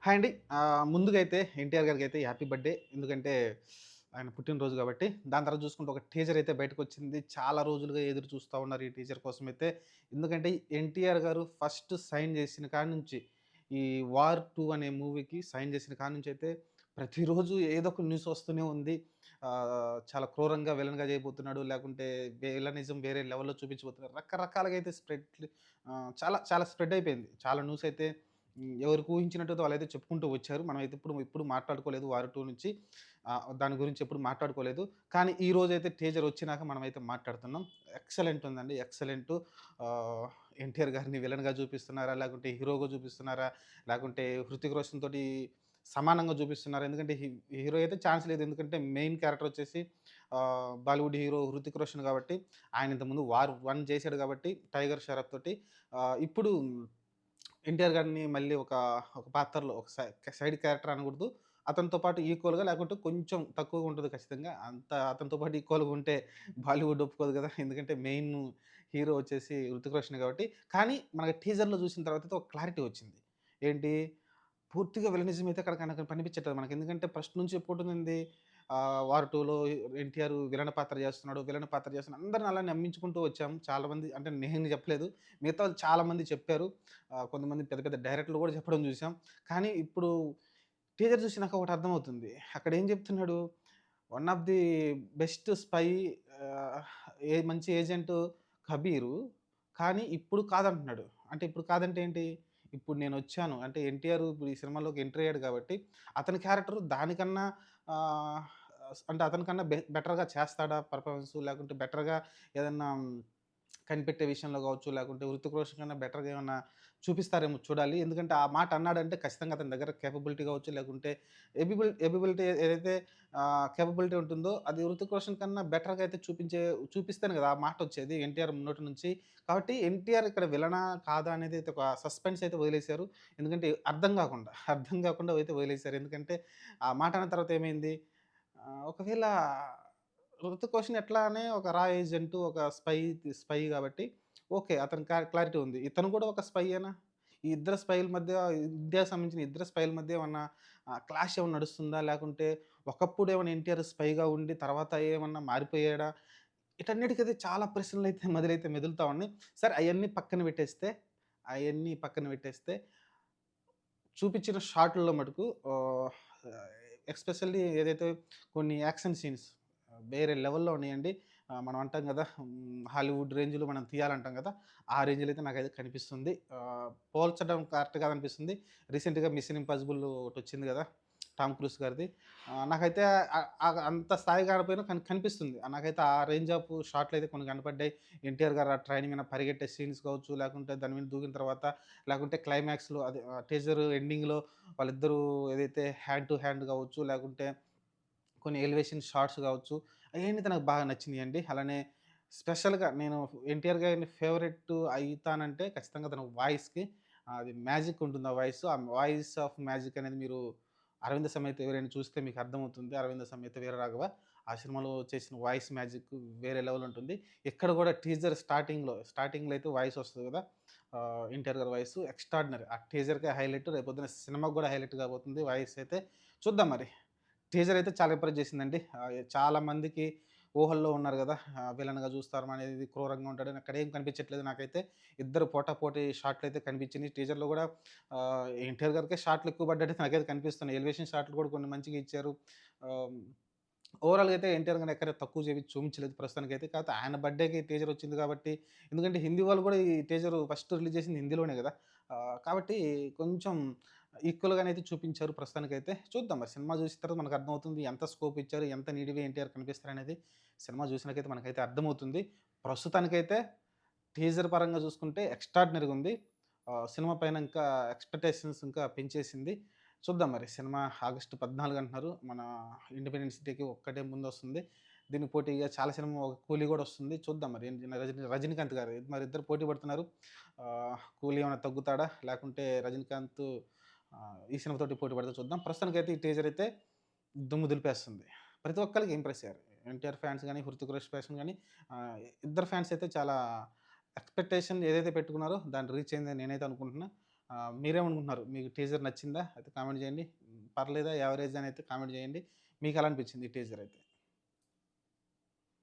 Hi అండి. ముందుగా అయితే ఎన్టీఆర్ గారికైతే హ్యాపీ బర్త్‌డే. ఎందుకంటే ఆయన పుట్టినరోజు కాబట్టి. దాని తర్వాత చూసుకుంటే ఒక టీజర్ అయితే బయటకొచ్చింది. చాలా రోజులుగా ఎదురు చూస్తా ఉన్నారు ఈ టీజర్ కోసమైతే. ఎందుకంటే ఎన్టీఆర్ గారు ఫస్ట్ సైన్ చేసిన కాడి నుంచి ఈ 'వార్ 2' అనే మూవీకి సైన్ చేసిన కాడి నుంచయితే ప్రతిరోజు ఏదో ఒక న్యూస్ వస్తూనే ఉంది. చాలా క్రూరంగా విలన్‌గా చేయబోతున్నాడు. లేకుంటే విలనిజం వేరే లెవెల్‌లో చూపించబోతున్నారు. రకరకాలుగా అయితే చాలా చాలా స్ప్రెడ్ అయిపోయింది. చాలా న్యూస్ అయితే ఎవరికి ఊహించినట్టుగా వాళ్ళైతే చెప్పుకుంటూ వచ్చారు. మనమైతే ఇప్పుడు మాట్లాడుకోలేదు 'వార్ 2' నుంచి. దాని గురించి ఎప్పుడు మాట్లాడుకోలేదు. కానీ ఈ రోజైతే టీజర్ వచ్చినాక మనమైతే మాట్లాడుతున్నాం. ఎక్సలెంట్ ఉందండి. ఎక్సలెంటు. ఆహ్, ఎన్టీఆర్ గారిని విలన్‌గా చూపిస్తున్నారా? లేకుంటే హీరోగా చూపిస్తున్నారా? లేకుంటే 'హృతిక్ రోషన్' తోటి సమానంగా చూపిస్తున్నారా? ఎందుకంటే హీరో అయితే ఛాన్స్ లేదు. ఎందుకంటే మెయిన్ క్యారెక్టర్ వచ్చేసి బాలీవుడ్ హీరో 'హృతిక్ రోషన్' కాబట్టి ఆయన ఇంతకుముందు 'వార్ 1' చేసాడు కాబట్టి 'టైగర్ షరాఫ్' తోటి. ఇప్పుడు ఎన్టీఆర్ గారిని మళ్ళీ ఒక పాత్రలో ఒక సైడ్ క్యారెక్టర్ అనకూడదు. అతనితో పాటు ఈక్వల్‌గా లేకుంటే కొంచెం తక్కువగా ఉంటది ఖచ్చితంగా. అతనితో పాటు ఈక్వల్‌గా ఉంటే బాలీవుడ్ ఒప్పుకోదు గదా! ఎందుకంటే మెయిన్ హీరో వచ్చేసి 'హృతిక్ రోషన్' కాబట్టి. కానీ మనకి టీజర్‌లో చూసిన తర్వాత అయితే ఒక క్లారిటీ వచ్చింది. ఏంటి? పూర్తిగా విలనిజం అయితే అక్కడ కనిపించట్లేదు మనకి. ఎందుకంటే ఫస్ట్ నుంచి చెప్పుకుంటుందేంది 'వార్ 2లో' ఎన్టీఆర్ విలన్ పాత్ర చేస్తున్నాడు, విలన్ పాత్ర చేస్తున్నాడు. అందరిని అలా నమ్మించుకుంటూ వచ్చాం. చాలామంది అంటే నేను చెప్పలేదు. మిగతా వాళ్ళు చాలామంది చెప్పారు. కొంతమంది పెద్ద పెద్ద డైరెక్టర్లు కూడా చెప్పడం చూసాం. కానీ ఇప్పుడు టీజర్ చూసినాక ఒకటి అర్థమవుతుంది. అక్కడ ఏం చెప్తున్నాడు? One of the best spy ఆహ్, మంచి ఏజెంట్ 'కబీరు.' కానీ ఇప్పుడు కాదంటున్నాడు. అంటే ఇప్పుడు కాదంటే ఏంటి? ఇప్పుడు నేనొచ్చాను. అంటే ఎన్టీఆర్ ఇప్పుడు ఈ సినిమాలోకి ఎంటర్ అయ్యాడు కాబట్టి, అతని క్యారెక్టర్ దానికన్నా ఆహ్, అంటే అతనికన్నా బెటర్‌గా చేస్తాడా పెర్ఫార్మన్స్ లేకుంటే బెటర్‌గా ఏదన్నా కనిపెట్టే విషయంలో గావచ్చు, లేకుంటే 'హృతిక్ రోషన్' కన్నా బెటర్‌గా ఏమన్నా చూపిస్తారేమో చూడాలి. ఎందుకంటే ఆ మాట అన్నాడంటే ఖచ్చితంగా అతని దగ్గర కేపబిలిటీ కావచ్చు, లేకుంటే ఎబిలిటీ ఏదైతే కేపబిలిటీ ఉంటుందో అది 'హృతిక్ రోషన్' కన్నా బెటర్‌గా అయితే చూపిస్తేనే కదా! ఆ మాటొచ్చేది ఎన్టీఆర్ నోటి నుంచి. కాబట్టి ఎన్టీఆర్ ఇక్కడ విలనా? కాదా? అనేది అయితే ఒక సస్పెన్స్ అయితే వదిలేసారు. ఎందుకంటే అర్థం కాకుండా అయితే వదిలేసారు. ఎందుకంటే ఆ మాట అన్న తర్వాత ఏమైంది? ఒకవేళ 'హృతిక్ రోషన్' ఎట్లానే ఒక ఏజెంటు, ఒక స్పై కాబట్టి ఓకే. అతనికి క్లారిటీ ఉంది. ఇతను కూడా ఒక స్పైయేనా? ఈ ఇద్దరు స్పైల మధ్య ఇండియాకి సంబంధించిన ఇద్దరు స్పైల మధ్య ఏమన్నా క్లాష్ ఏమన్నా నడుస్తుందా? లేకుంటే ఒకప్పుడు ఏమన్నా ఎన్టీఆర్ స్పైగా ఉండి తర్వాత ఏమన్నా మారిపోయాడా? ఈటన్నిటికైతే చాలా ప్రశ్నలైతే మెదులుతా ఉన్నాయి. సరే అయన్నీ పక్కన పెట్టేస్తే చూపిచ్చిన షాటుల్లో మటుకు ఎస్పెషల్లీ ఏదైతే కొన్ని యాక్షన్ సీన్స్ వేరే లెవెల్‌లో ఉన్నాయండి. మనం అంటాం గదా! హాలీవుడ్ రేంజ్‌లో మనం తీయాలంటాం గదా! ఆ రేంజ్‌లో అయితే నాకైతే కనిపిస్తుంది. పోల్చడం కరెక్ట్ కాదనిపిస్తుంది. రీసెంట్‌గా 'మిషన్ ఇంపాసిబుల్' ఒకటొచ్చింది గదా! టామ్ క్రూజ్ గారిది. నాకైతే అంత స్థాయి కాకపోయినా కనిపిస్తుంది. నాకైతే ఆ రేంజ్ ఆఫ్ షాట్‌లయితే కొన్ని కనపడ్డాయి. ఎన్టీఆర్ గారు ఆ ట్రైన్ మీద పరిగెట్టే సీన్స్ కావచ్చు, లేకుంటే దాని మీద దూకిన తర్వాత, లేకుంటే క్లైమాక్స్‌లో అదే టీజర్ ఎండింగ్‌లో వాళ్ళిద్దరూ ఏదైతే హ్యాండ్ టు హ్యాండ్ కావచ్చు, లేకుంటే కొన్ని ఎలివేషన్ షాట్స్ కావచ్చు, అయన్నయితే నాకు బాగా నచ్చినియండి. అలానే స్పెషల్‌గా నేను ఎన్టీఆర్ గారిని ఫేవరెట్ అయితానంటే ఖచ్చితంగా తన వాయిస్‌కి అది మ్యాజిక్ ఉంటుంది ఆ వాయిస్. ఆ వాయిస్ ఆఫ్ మ్యాజిక్ అనేది మీరు 'అరవింద సమేత వీరయ్యని' చూస్తే మీకు అర్థమవుతుంది. 'అరవింద సమేత వీరరాఘవ' ఆ సినిమాలో చేసిన వాయిస్ మ్యాజిక్ వేరే లెవెల్ ఉంటుంది. ఇక్కడ కూడా టీజర్ స్టార్టింగ్‌లో అయితే వాయిస్ వస్తది కదా! ఎన్టీఆర్ గారి వాయిస్ ఎక్స్ట్రార్డినరీ. ఆ టీజర్‌కే హైలైట్. రేపొద్దున సినిమాకి కూడా హైలైట్ కాబోతుంది వాయిస్ అయితే. చూద్దాం మరి. టీజర్ అయితే చాలా ఇంప్రెస్ చేసిందండి. చాలా మందికి ఊహల్లో ఉన్నారు గదా! విలన్‌గా చూస్తారు అనేది క్రూరంగా ఉంటాడని అక్కడేం కనిపించట్లేదు నాకైతే. ఇద్దరు పోటాపోటీ షాట్‌లయితే కనిపించినియి. టీజర్‌లో గూడా ఎన్టీఆర్ గారికే షాట్‌లు ఎక్కువ పడ్డట్టు నాకైతే కనిపిస్తున్నాయి. ఎలివేషన్ షాట్‌లు కూడా కొన్ని మంచిగా ఇచ్చారు. ఆహ్, ఓవరాల్‌గా అయితే ఎన్టీఆర్ గారిని ఎక్కడ తక్కువ చూపించలేదు ప్రస్తుతానికైతే. కాకపోతే ఆయన బర్త్‌డేకి టీజర్ వచ్చింది కాబట్టి ఎందుకంటే హిందీ వాళ్ళు గూడా ఈ టీజర్ ఫస్ట్ రిలీజ్ చేసింది హిందీలోనే గదా! కాబట్టి కొంచెం ఈక్వల్‌గానే అయితే చూపించారు ప్రస్తుతానికైతే. చూద్దాం మరి సినిమా చూసిన తర్వాత మనకు అర్థమవుతుంది. ఎంత స్కోప్ ఇచ్చారు, ఎంత నీడిగా ఎన్టీఆర్ కనిపిస్తారనేది సినిమా చూసినాకైతే మనకైతే అర్థమవుతుంది. ప్రస్తుతానికైతే టీజర్ పరంగా చూసుకుంటే ఎక్స్ట్రార్డినరీగా ఉంది. సినిమా పైన ఇంకా ఎక్స్‌పెక్టేషన్స్ ఇంకా పెంచేసింది. చూద్దాం మరి సినిమా ఆగస్టు 14 అంటున్నారు. మన ఇండిపెండెన్స్ డేకి ఒక్కటే ముందొస్తుంది. దీనికి పోటీగా చాలా సినిమా ఒక 'కూలీ' గూడా వస్తుంది. చూద్దాం మరి రజనీకాంత్ గారు మరి ఇద్దరు పోటీ పడుతున్నారు. 'కూలీ' ఏమైనా తగ్గుతాడా? లేకుంటే రజనీకాంత్ ఈ సినిమాతోటి పోటీ పడతాడా చూద్దాం. ప్రస్తుతానికైతే ఈ టీజర్ అయితే దుమ్ము దులిపేస్తుంది. ప్రతి ఒక్కళ్ళకి ఇంప్రెస్ అయ్యారు. ఎన్టీఆర్ ఫ్యాన్స్ గాని, 'హృతిక్ రోషన్' ఫ్యాన్స్ గాని ఇద్దరు ఫ్యాన్స్ అయితే చాలా ఎక్స్‌పెక్టేషన్ ఏదైతే పెట్టుకున్నారో దాన్ని రీచ్ అయిందని నేనైతే అనుకుంటున్నా. మీరేమనుకుంటున్నారు? మీకు టీజర్ నచ్చిందా? అయితే కామెంట్ చేయండి. పర్లేదా? యావరేజా అని అయితే కామెంట్ చేయండి. మీకెలా అనిపించింది ఈ టీజర్ అయితే?